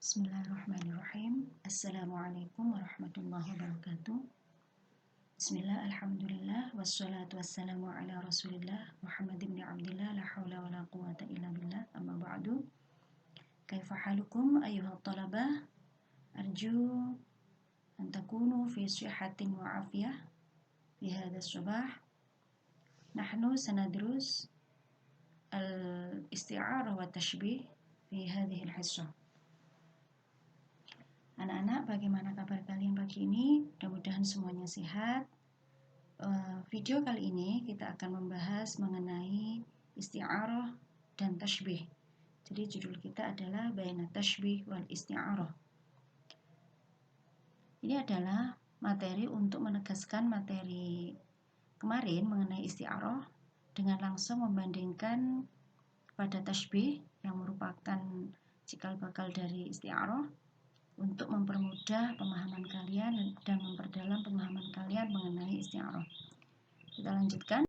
Bismillahirrahmanirrahim. Assalamualaikum warahmatullahi wabarakatuh. Bismillah, alhamdulillah, wassalatu wassalamu ala rasulillah Muhammad ibn Abdillah, la hawla wa la quwata illa billah, amma ba'du. Kaifa halukum ayuhat talabah? Arju an takunu fi sihatin wa afiyah fi hadha sabah. Nahnu sanadrus al-isti'arah wa tashbih fi hadhihi al-hissah. Anak-anak, bagaimana kabar kalian pagi ini? Mudah-mudahan semuanya sehat. Video kali ini kita akan membahas mengenai isti'arah dan tashbih. Jadi judul kita adalah baina tashbih wal isti'arah. Ini adalah materi untuk menegaskan materi kemarin mengenai isti'arah dengan langsung membandingkan pada tashbih yang merupakan cikal bakal dari isti'arah, untuk mempermudah pemahaman kalian dan memperdalam pemahaman kalian mengenai isti'arah. Kita lanjutkan.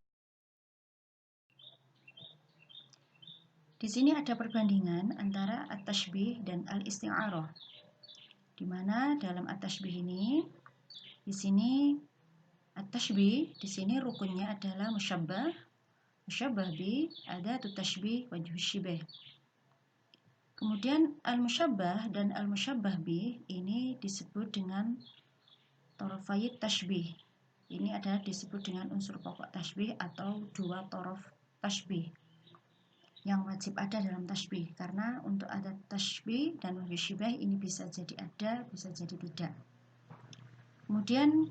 Di sini ada perbandingan antara at-tashbih dan al-isti'arah. Di mana dalam at-tashbih ini, di sini at-tashbih, di sini rukunnya adalah musyabbah, musyabbah bi, adatut tashbih, wajhu syibah. Kemudian al-musyabbah dan al-musyabbah bi ini disebut dengan torofayit tashbih. Ini adalah disebut dengan unsur pokok tashbih atau dua torof tashbih yang wajib ada dalam tashbih, karena untuk ada tashbih dan wajhu syibah ini bisa jadi ada, bisa jadi tidak. Kemudian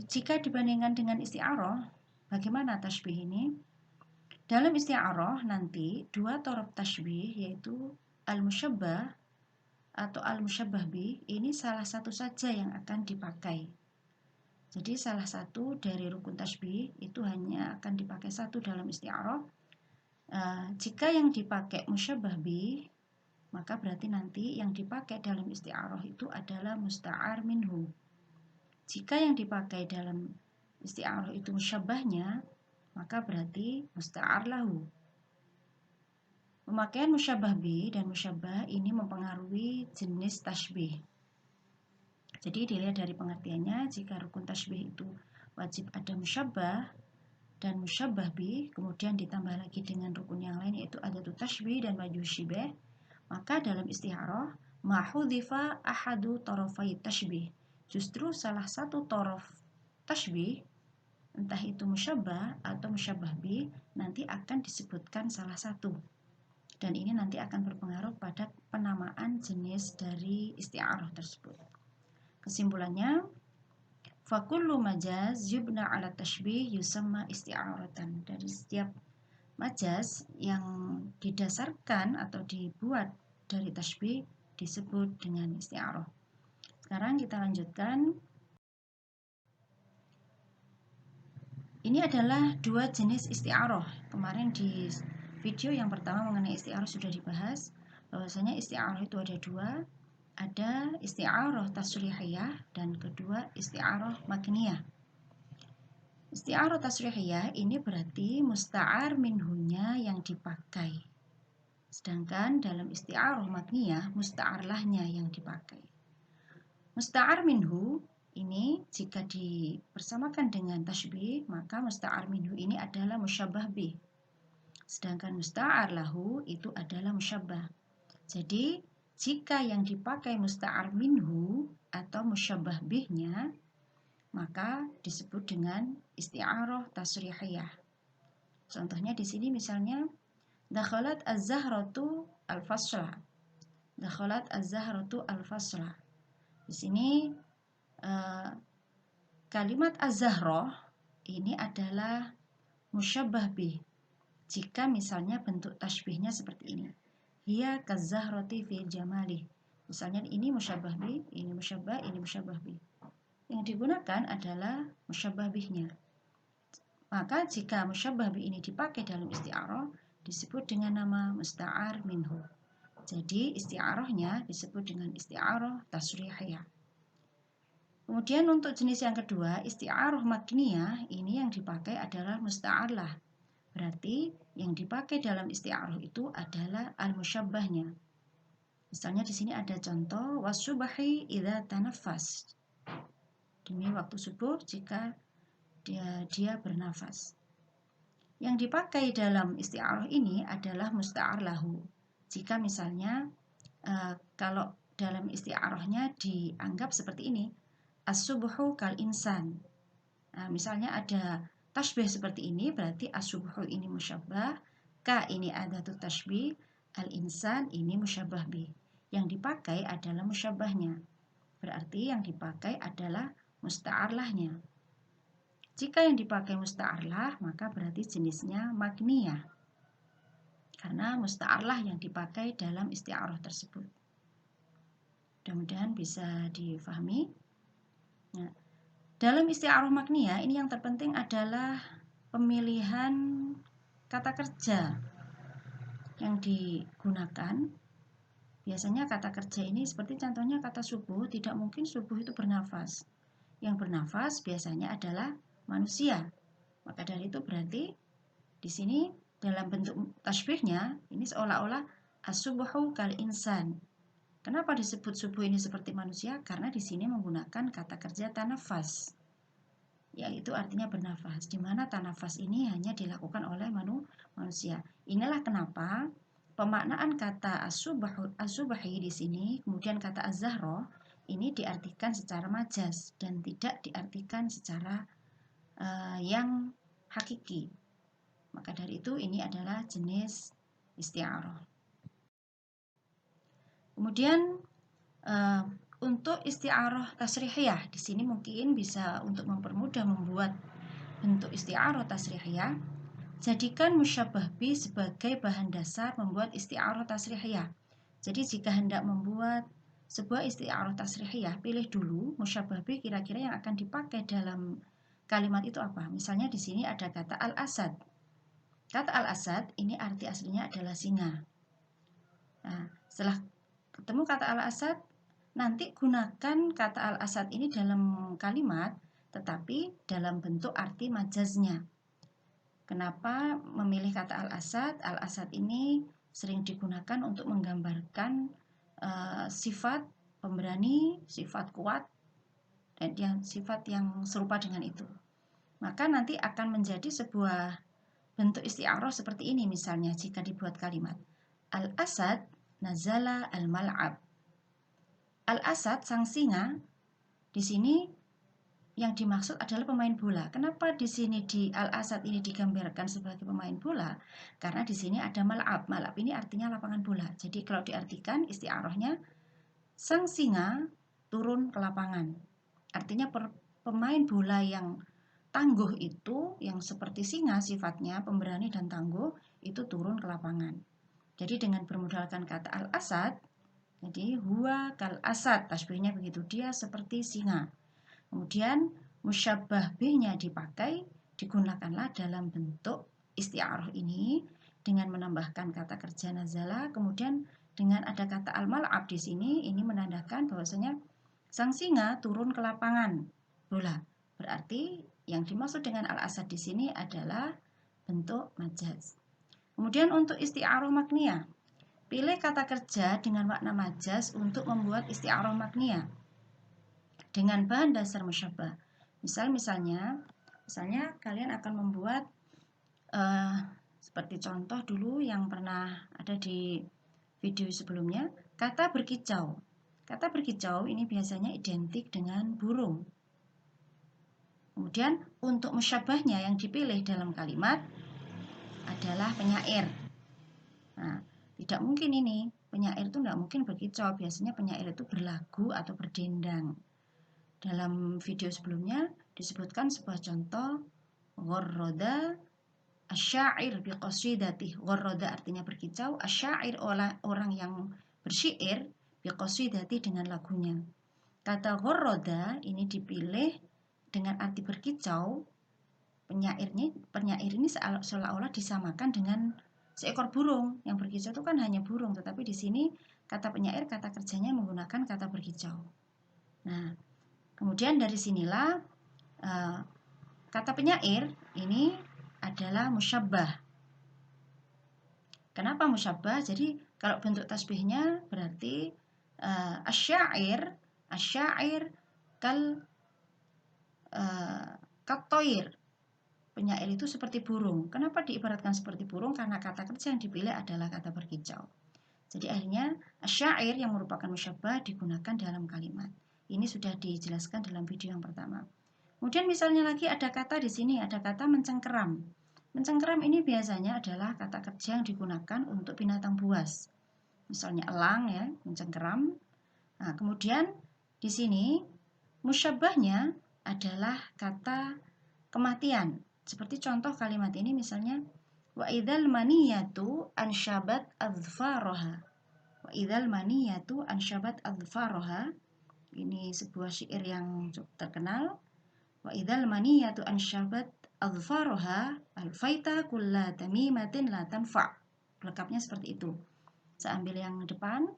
jika dibandingkan dengan isti'arah, bagaimana tashbih ini? Dalam isti'arah nanti dua torof tashbih, yaitu al-musyabbah atau al-musyabbah bi, ini salah satu saja yang akan dipakai. Jadi salah satu dari rukun tashbih itu hanya akan dipakai satu dalam isti'arah. Jika yang dipakai musyabbah bi, maka berarti nanti yang dipakai dalam isti'arah itu adalah musta'ar minhu. Jika yang dipakai dalam isti'arah itu musyabbahnya, maka berarti musta'ar lahu. Pemakaian musyabbah bi dan musyabbah ini mempengaruhi jenis tashbih. Jadi dilihat dari pengertiannya, jika rukun tashbih itu wajib ada musyabbah dan musyabbah bi, kemudian ditambah lagi dengan rukun yang lain yaitu adatut tashbih dan wajhu syibah, maka dalam isti'arah mahudhifa ahadu torofai tashbih, justru salah satu torof tashbih, entah itu musyabbah atau musyabbah bi, nanti akan disebutkan salah satu. Dan ini nanti akan berpengaruh pada penamaan jenis dari isti'arah tersebut. Kesimpulannya, fakullu majaz yubna ala tashbih yusamma isti'aratan. Dari setiap majaz yang didasarkan atau dibuat dari tashbih disebut dengan isti'arah. Sekarang kita lanjutkan. Ini adalah dua jenis isti'arah. Kemarin di video yang pertama mengenai isti'arah sudah dibahas bahwasanya isti'arah itu ada dua, ada isti'arah tasrihiyah dan kedua isti'arah makniyah. Isti'arah tasrihiyah ini berarti musta'ar minhunya yang dipakai, sedangkan dalam isti'arah makniyah musta'ar lahnya yang dipakai. Musta'ar minhu ini jika dipersamakan dengan tashbih, maka musta'ar minhu ini adalah musyabbah bih, sedangkan musta'ar lahu itu adalah musyabbah. Jadi jika yang dipakai musta'ar minhu atau musyabbah bihnya, maka disebut dengan isti'arah tasrihiyah. Contohnya di sini misalnya dakhalat az-zahratu al-fasla. Dakhalat az-zahratu al-fasla. Di sini kalimat az-zahrah ini adalah musyabbah bih. Jika misalnya bentuk tashbihnya seperti ini, hiya kaz-zahrati fil jamali. Misalnya ini musyabbah bih, ini musyabbah, ini musyabbah bih. Yang digunakan adalah musyabbah bihnya. Maka jika musyabbah bih ini dipakai dalam isti'arah, disebut dengan nama musta'ar minhu. Jadi isti'arahnya disebut dengan isti'arah tasrihiyah. Kemudian untuk jenis yang kedua, isti'arah makniyah, ini yang dipakai adalah musta'ar lah. Berarti yang dipakai dalam isti'arah itu adalah al-musyabbahnya. Misalnya di sini ada contoh wasubahi idza tanaffas. Demi waktu subuh jika dia bernafas. Yang dipakai dalam isti'arah ini adalah musta'ar lahu. Jika misalnya kalau dalam isti'arahnya dianggap seperti ini, as-subhu kal insan. Nah, misalnya ada tasbih seperti ini, berarti as-subhu ini musyabbah, ka ini adatut tasbih, al-insan ini musyabbah bih. Yang dipakai adalah musyabbahnya. Berarti yang dipakai adalah musta'arlahnya. Jika yang dipakai musta'arlah, maka berarti jenisnya makniyah. Karena musta'arlah yang dipakai dalam isti'arah tersebut. Mudah-mudahan bisa difahami. Nah, dalam isti'arah makniyah, ini yang terpenting adalah pemilihan kata kerja yang digunakan. Biasanya kata kerja ini seperti contohnya kata subuh, tidak mungkin subuh itu bernafas. Yang bernafas biasanya adalah manusia. Maka dari itu berarti di sini dalam bentuk tasbihnya ini seolah-olah as-subhu kal insan. Kenapa disebut subuh ini seperti manusia? Karena di sini menggunakan kata kerja tanafas, yaitu artinya bernafas. Di mana tanafas ini hanya dilakukan oleh manusia. Inilah kenapa pemaknaan kata as-subhi di sini, kemudian kata az-zahra ini diartikan secara majas dan tidak diartikan secara yang hakiki. Maka dari itu ini adalah jenis isti'arah. Kemudian untuk isti'arah tasrihiyah di sini mungkin bisa untuk mempermudah membuat bentuk isti'arah tasrihiyah, jadikan musyabbah bi sebagai bahan dasar membuat isti'arah tasrihiyah. Jadi jika hendak membuat sebuah isti'arah tasrihiyah, pilih dulu musyabbah bi kira-kira yang akan dipakai dalam kalimat itu apa. Misalnya di sini ada kata al-asad. Kata al-asad ini arti aslinya adalah singa. Nah, setelah ketemu kata al-asad, nanti gunakan kata al-asad ini dalam kalimat, tetapi dalam bentuk arti majaznya. Kenapa memilih kata al-asad? Al-asad ini sering digunakan untuk menggambarkan sifat pemberani, sifat kuat, dan sifat yang serupa dengan itu. Maka nanti akan menjadi sebuah bentuk isti'arah seperti ini misalnya jika dibuat kalimat. Al-asad nazala al-mal'ab. Al-asad sang singa di sini yang dimaksud adalah pemain bola. Kenapa di sini di al-asad ini digambarkan sebagai pemain bola? Karena di sini ada mal'ab. Mal'ab ini artinya lapangan bola. Jadi kalau diartikan isti'arahnya sang singa turun ke lapangan. Artinya pemain bola yang tangguh itu, yang seperti singa sifatnya, pemberani dan tangguh, itu turun ke lapangan. Jadi dengan bermodalkan kata al-asad, jadi huwa kal asad, tasbihnya begitu, dia seperti singa. Kemudian musyabbah bih-nya dipakai, digunakanlah dalam bentuk isti'arah ini dengan menambahkan kata kerja nazala, kemudian dengan ada kata al-mal'ab di sini, ini menandakan bahwasanya sang singa turun ke lapangan bola. Berarti yang dimaksud dengan al-asad di sini adalah bentuk majaz. Kemudian untuk isti'arah makniyah, pilih kata kerja dengan makna majaz untuk membuat isti'arah makniyah dengan bahan dasar musyabbah. Misalnya kalian akan membuat seperti contoh dulu yang pernah ada di video sebelumnya, kata berkicau. Kata berkicau ini biasanya identik dengan burung. Kemudian untuk musyabbahnya yang dipilih dalam kalimat adalah penyair. Nah, tidak mungkin ini. Penyair itu tidak mungkin berkicau. Biasanya penyair itu berlagu atau berdendang. Dalam video sebelumnya disebutkan sebuah contoh gharrada asyair biqasidati. Gharrada artinya berkicau, asyair orang yang bersyair biqasidati dengan lagunya. Kata gharrada ini dipilih dengan arti berkicau. Penyair ini seolah-olah disamakan dengan seekor burung. Yang berkicau itu kan hanya burung, tetapi di sini kata penyair, kata kerjanya menggunakan kata berkicau. Nah, kemudian dari sinilah kata penyair ini adalah musyabbah. Kenapa musyabbah? Jadi kalau bentuk tasbihnya berarti asyair, asyair kal katoir. Penyair itu seperti burung. Kenapa diibaratkan seperti burung? Karena kata kerja yang dipilih adalah kata berkicau. Jadi akhirnya asyair yang merupakan musyabbah digunakan dalam kalimat. Ini sudah dijelaskan dalam video yang pertama. Kemudian misalnya lagi ada kata di sini, ada kata mencengkeram. Mencengkeram ini biasanya adalah kata kerja yang digunakan untuk binatang buas. Misalnya elang ya, mencengkeram. Nah, kemudian di sini musyabbahnya adalah kata kematian. Seperti contoh kalimat ini misalnya wa idzal maniyatu ansyabat adzfaraha. Wa idzal maniyatu ansyabat adzfaraha. Ini sebuah syair yang cukup terkenal. Wa idzal maniyatu ansyabat adzfaraha alfaita kulla tamimatin la tanfa. Lengkapnya seperti itu. Saya ambil yang depan.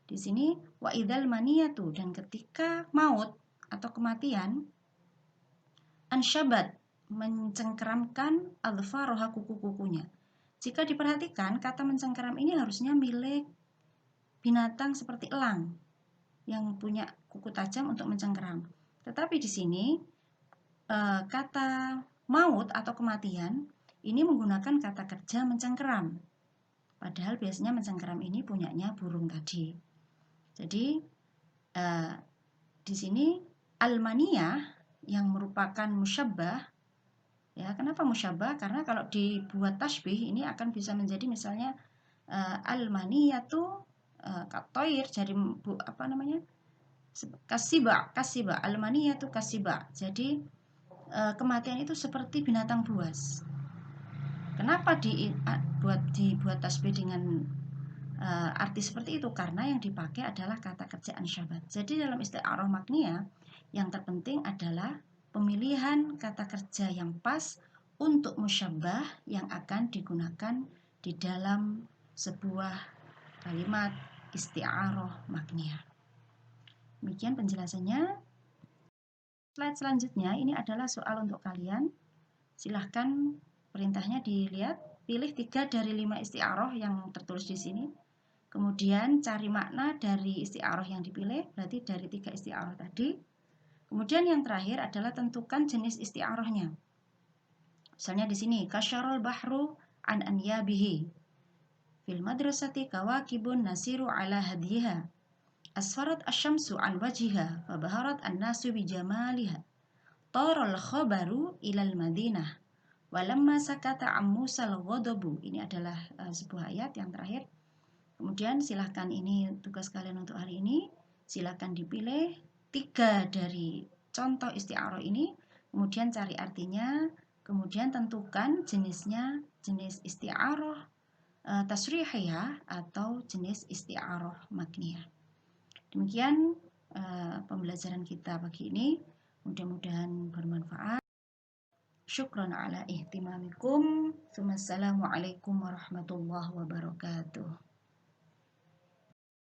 Di sini wa idzal maniyatu, dan ketika maut atau kematian, ansyabat mencengkeramkan adfaroha, kuku-kukunya. Jika diperhatikan, kata mencengkeram ini harusnya milik binatang seperti elang yang punya kuku tajam untuk mencengkeram. Tetapi di sini kata maut atau kematian ini menggunakan kata kerja mencengkeram. Padahal biasanya mencengkeram ini punyanya burung tadi. Jadi di sini almaniyah yang merupakan musyabbah, ya kenapa musyabbah? Karena kalau dibuat tasbih ini akan bisa menjadi misalnya almaniyatu katoir, jadi apa namanya, kasiba, kasiba, almaniyatu kasiba. Jadi kematian itu seperti binatang buas. Kenapa dibuat tasbih dengan arti seperti itu? Karena yang dipakai adalah kata kerja ansyabat. Jadi dalam isti'arah makniyah yang terpenting adalah pemilihan kata kerja yang pas untuk musyabbah yang akan digunakan di dalam sebuah kalimat isti'arah makniyah. Demikian penjelasannya. Slide selanjutnya ini adalah soal untuk kalian. Silahkan perintahnya dilihat, pilih 3 dari 5 isti'arah yang tertulis di sini. Kemudian cari makna dari isti'arah yang dipilih, berarti dari 3 isti'arah tadi. Kemudian yang terakhir adalah tentukan jenis isti'arahnya. Misalnya di sini, kasyarul bahru an anyabihi. Fil madrasati kawakibun nasiru ala hadiha. Asfarat asyamsu an wajiha, fabaharat an-nasu bijamaliha. Tarul khabaru ilal madinah. Walamma sakata ammusal ghadabu. Ini adalah sebuah ayat yang terakhir. Kemudian silahkan, ini tugas kalian untuk hari ini. Silahkan dipilih 3 dari contoh isti'arah ini. Kemudian cari artinya. Kemudian tentukan jenisnya, jenis isti'arah tasrihiyah atau jenis isti'arah makniyah. Demikian pembelajaran kita pagi ini. Mudah-mudahan bermanfaat. Syukran ala ihtimamikum. Wassalamualaikum warahmatullahi wabarakatuh.